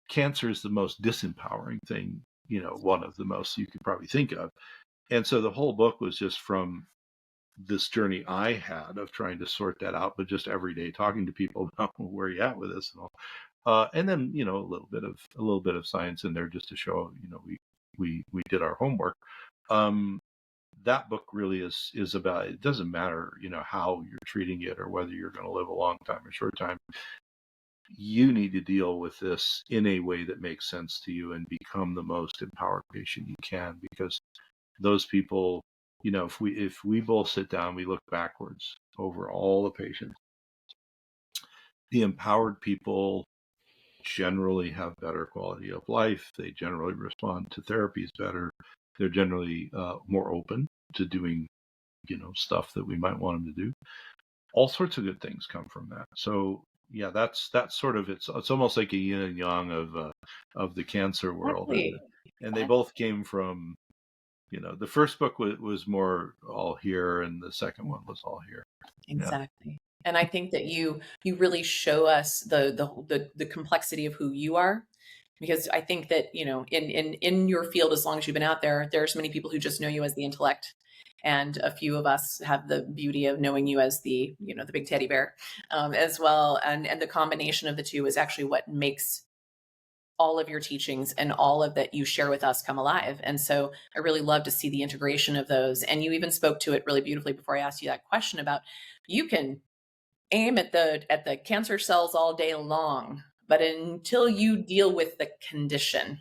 Cancer is the most disempowering thing, one of the most you could probably think of. And so the whole book was just from this journey I had of trying to sort that out, but just every day talking to people about where you at with this and all. And then, a little bit of science in there just to show, we did our homework. That book really is about, it doesn't matter, how you're treating it or whether you're going to live a long time or short time. You need to deal with this in a way that makes sense to you and become the most empowered patient you can, because those people, if we both sit down, we look backwards over all the patients, the empowered people generally have better quality of life. They generally respond to therapies better. They're generally more open to doing, stuff that we might want them to do. All sorts of good things come from that. So yeah, that's sort of, it's almost like a yin and yang of the cancer world. Exactly. And they both came from, the first book was more all here, and the second one was all here. Exactly. And I think that you really show us the complexity of who you are, because I think that, you know, in your field, as long as you've been out there, there's many people who just know you as the intellect, and a few of us have the beauty of knowing you as the, you know, the big teddy bear, as well. And the combination of the two is actually what makes all of your teachings and all of that you share with us come alive. And so I really love to see the integration of those. And you even spoke to it really beautifully before I asked you that question about, you can aim at the cancer cells all day long, but until you deal with the condition,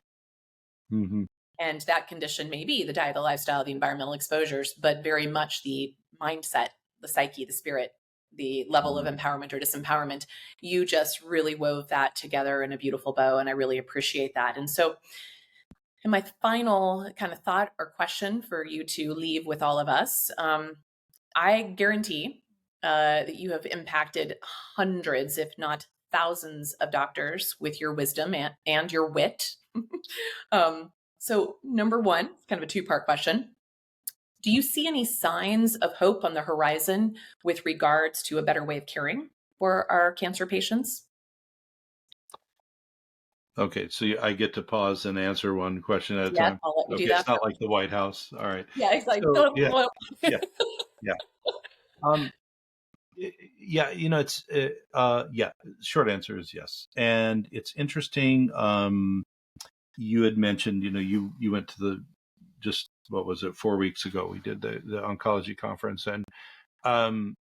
Mm-hmm. and that condition may be the diet, the lifestyle, the environmental exposures, but very much the mindset, the psyche, the spirit, the level of empowerment or disempowerment. You just really wove that together in a beautiful bow, and I really appreciate that. And so, in my final kind of thought or question for you to leave with all of us, I guarantee that you have impacted hundreds, if not thousands, of doctors with your wisdom and your wit. So, number one, kind of a two-part question. Do you see any signs of hope on the horizon with regards to a better way of caring for our cancer patients? Okay, so I get to pause and answer one question at a Yeah, time. I'll let you do Okay, that. it's not like the White House. All right. Yeah, exactly. So yeah, yeah, yeah. Um, yeah, you know, it's yeah. Short answer is yes, and it's interesting. You had mentioned, you know, you went to the, just what was it, 4 weeks ago? We did the oncology conference, and um,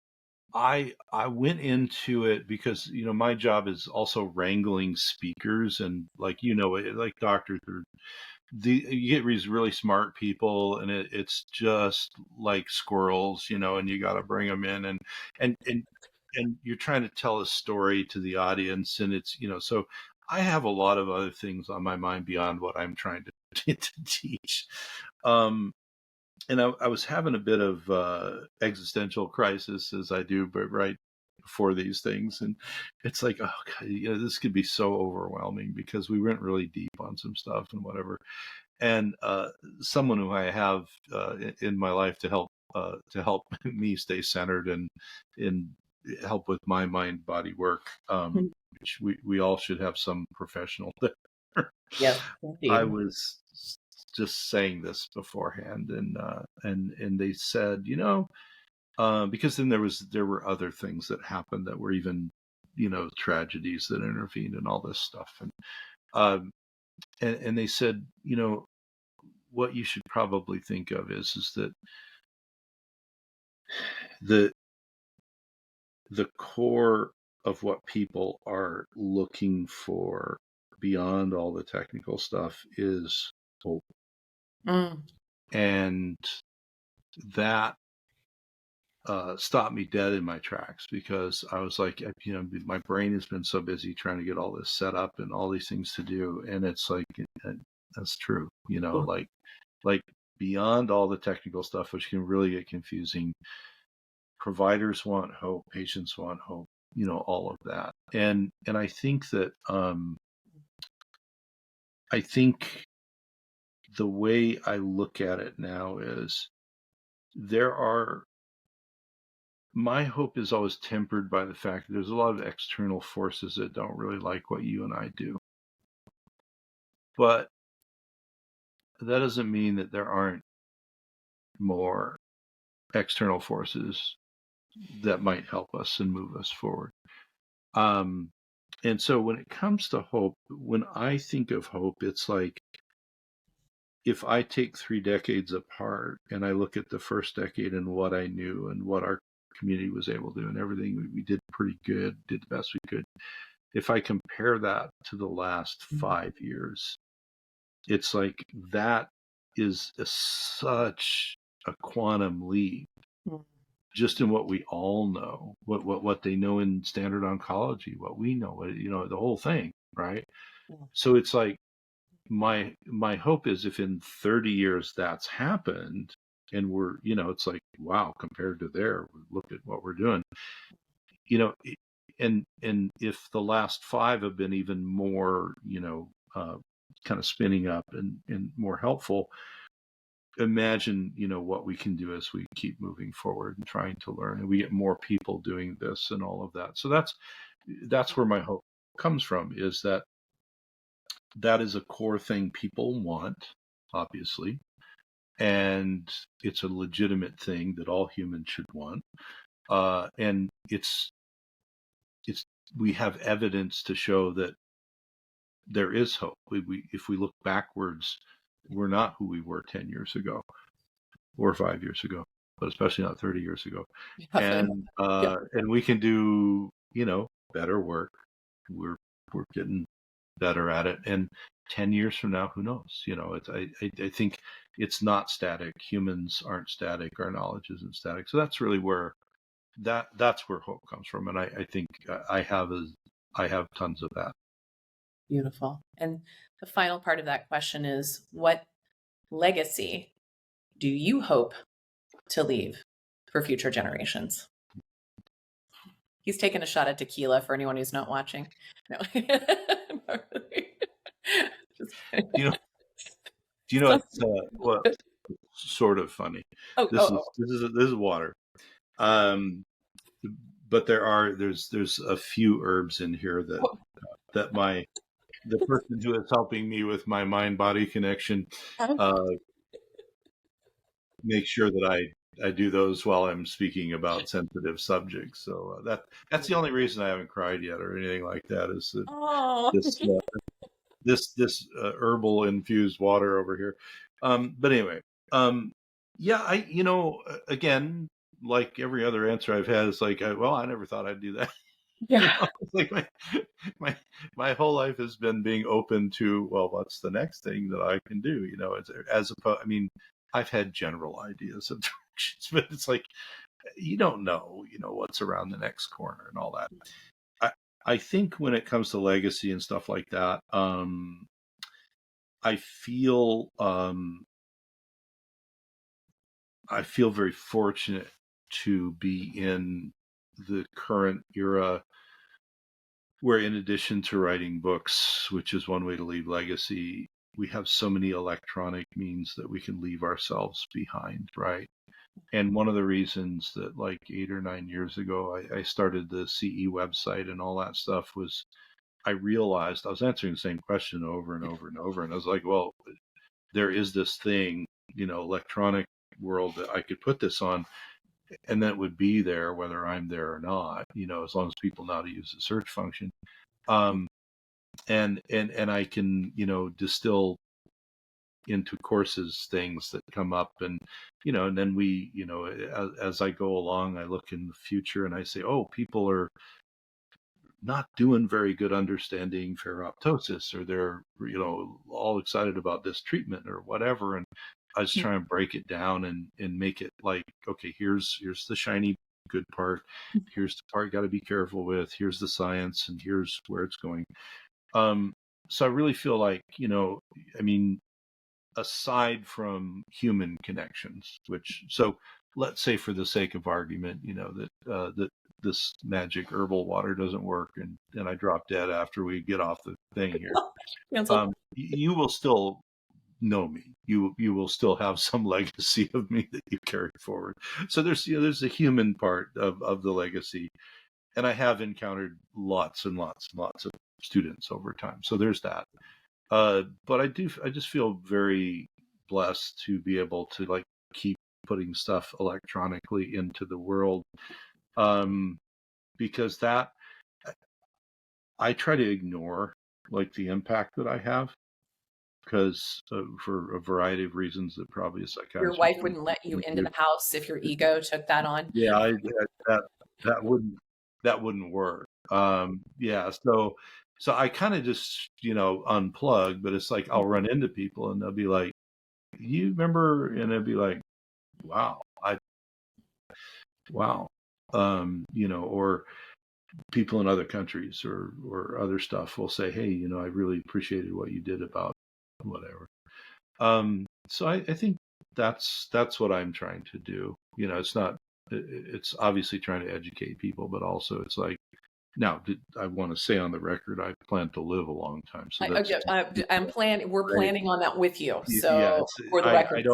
I went into it because, you know, my job is also wrangling speakers, and like, you know, like doctors are, you get these really smart people, and it's just like squirrels, you know, and you got to bring them in, and and and you're trying to tell a story to the audience, and it's, you know, so I have a lot of other things on my mind beyond what I'm trying to teach. Um, and I was having a bit of existential crisis, as I do, but right before these things, and it's like, oh God, you know, this could be so overwhelming because we went really deep on some stuff and whatever. And someone who I have in my life to help me stay centered and help with my mind body work, which we all should have some professional there. Yes, I indeed. was just saying this beforehand, and they said, you know, because then there were other things that happened that were even, you know, tragedies that intervened and all this stuff, and they said, you know, what you should probably think of is that the the core of what people are looking for beyond all the technical stuff is hope. And that stopped me dead in my tracks, because I was like, you know, my brain has been so busy trying to get all this set up and all these things to do, and it's like, that's true, you know, like beyond all the technical stuff, which can really get confusing. Providers want hope, patients want hope, you know, all of that, and I think that I think the way I look at it now is my hope is always tempered by the fact that there's a lot of external forces that don't really like what you and I do. But that doesn't mean that there aren't more external forces that might help us and move us forward. And so when it comes to hope, when I think of hope, it's like, if I take 3 decades apart and I look at the first decade and what I knew and what our community was able to do and everything, we did pretty good, did the best we could. If I compare that to the last 5 years, it's like that is such a quantum leap just in what we all know, what they know in standard oncology, what we know, you know, the whole thing, right? So it's like, my hope is, if in 30 years that's happened, and we're, you know, it's like, wow, compared to there, look at what we're doing, you know, and if the last 5 have been even more, you know, kind of spinning up and more helpful, imagine, what we can do as we keep moving forward and trying to learn, and we get more people doing this and all of that. So that's where my hope comes from, is that is a core thing people want, obviously, and it's a legitimate thing that all humans should want. And we have evidence to show that there is hope. If we look backwards, we're not who we were 10 years ago or 5 years ago, but especially not 30 years ago. And we can do, better work. We're getting better at it. And 10 years from now, who knows? I think it's not static. Humans aren't static. Our knowledge isn't static. So that's really where that's where hope comes from. And I think I have tons of that. Beautiful. And the final part of that question is, what legacy do you hope to leave for future generations? He's taking a shot at tequila for anyone who's not watching. No. Not really. Do you know what's sort of funny? This is water. But there's a few herbs in here that the person who is helping me with my mind-body connection make sure that I do those while I'm speaking about sensitive subjects. So that's the only reason I haven't cried yet or anything like that, is this herbal infused water over here. But anyway, again, like every other answer I've had, it's like, I never thought I'd do that. Yeah. It's like my whole life has been being open to, what's the next thing that I can do? As opposed, I've had general ideas of directions, but it's like, you don't know, what's around the next corner and all that. I think when it comes to legacy and stuff like that, I feel very fortunate to be in the current era where, in addition to writing books, which is one way to leave legacy, we have so many electronic means that we can leave ourselves behind, right? And one of the reasons that, like 8 or 9 years ago, I started the CE website and all that stuff was, I realized I was answering the same question over and over and over. And I was like, there is this thing, electronic world that I could put this on, and that would be there whether I'm there or not, as long as people know how to use the search function. And I can, distill into courses things that come up, and and then we, as I go along, I look in the future and I say, people are not doing very good understanding ferroptosis, or they're all excited about this treatment or whatever, and I was trying to break it down and make it like, okay, here's the shiny good part, here's the part you got to be careful with, here's the science, and here's where it's going. So I really feel like, aside from human connections, so let's say for the sake of argument, that this magic herbal water doesn't work, and I drop dead after we get off the thing here. You will still know me. You will still have some legacy of me that you carry forward. So there's a human part of the legacy, and I have encountered lots and lots and lots of students over time. So there's that. But I just feel very blessed to be able to keep putting stuff electronically into the world, because that I try to ignore the impact that I have, because for a variety of reasons that probably a psychiatrist. Your wife wouldn't let you into the house if your ego took that on. Yeah, that wouldn't work. So I kind of just, unplug, but it's like I'll run into people and they'll be like, you remember? And they'll be like, wow. Or people in other countries or other stuff will say, hey, I really appreciated what you did about whatever. So I think that's what I'm trying to do. It's obviously trying to educate people, but also it's like, now, I want to say on the record, I plan to live a long time. So we're planning on that with you. So for the record,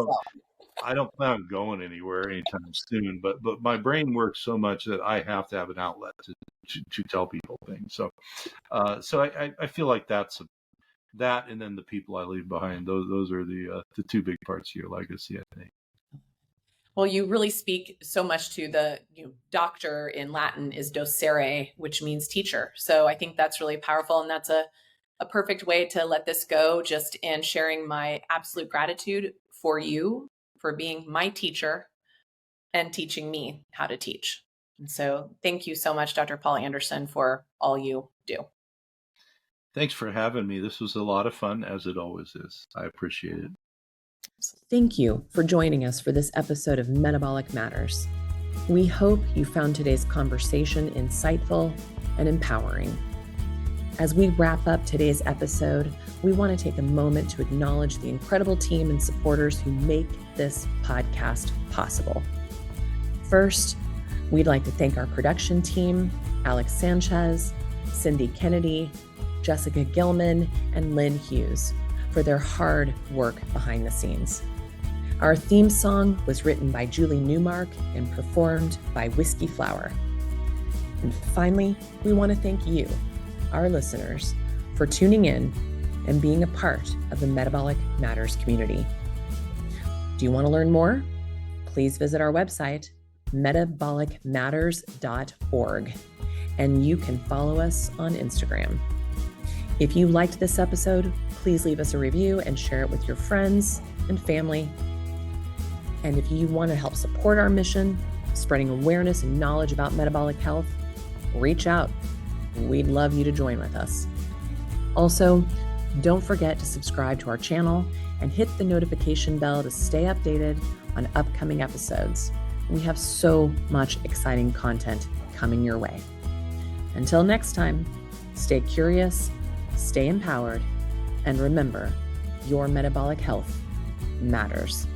I don't plan on going anywhere anytime soon, but my brain works so much that I have to have an outlet to tell people things. So I feel like that's that, and then the people I leave behind. Those are the two big parts of your legacy, I think. Well, you really speak so much to the doctor in Latin is docere, which means teacher. So I think that's really powerful. And that's a perfect way to let this go, just in sharing my absolute gratitude for you for being my teacher and teaching me how to teach. And so thank you so much, Dr. Paul Anderson, for all you do. Thanks for having me. This was a lot of fun, as it always is. I appreciate it. Thank you for joining us for this episode of Metabolic Matters. We hope you found today's conversation insightful and empowering. As we wrap up today's episode, we want to take a moment to acknowledge the incredible team and supporters who make this podcast possible. First, we'd like to thank our production team, Alex Sanchez, Cindy Kennedy, Jessica Gilman, and Lynn Hughes, for their hard work behind the scenes. Our theme song was written by Julie Newmark and performed by Whiskey Flower. And finally, we want to thank you, our listeners, for tuning in and being a part of the Metabolic Matters community. Do you want to learn more? Please visit our website, metabolicmatters.org, and you can follow us on Instagram. If you liked this episode, please leave us a review and share it with your friends and family. And if you want to help support our mission, spreading awareness and knowledge about metabolic health, reach out. We'd love you to join with us. Also, don't forget to subscribe to our channel and hit the notification bell to stay updated on upcoming episodes. We have so much exciting content coming your way. Until next time, stay curious, stay empowered, and remember, your metabolic health matters.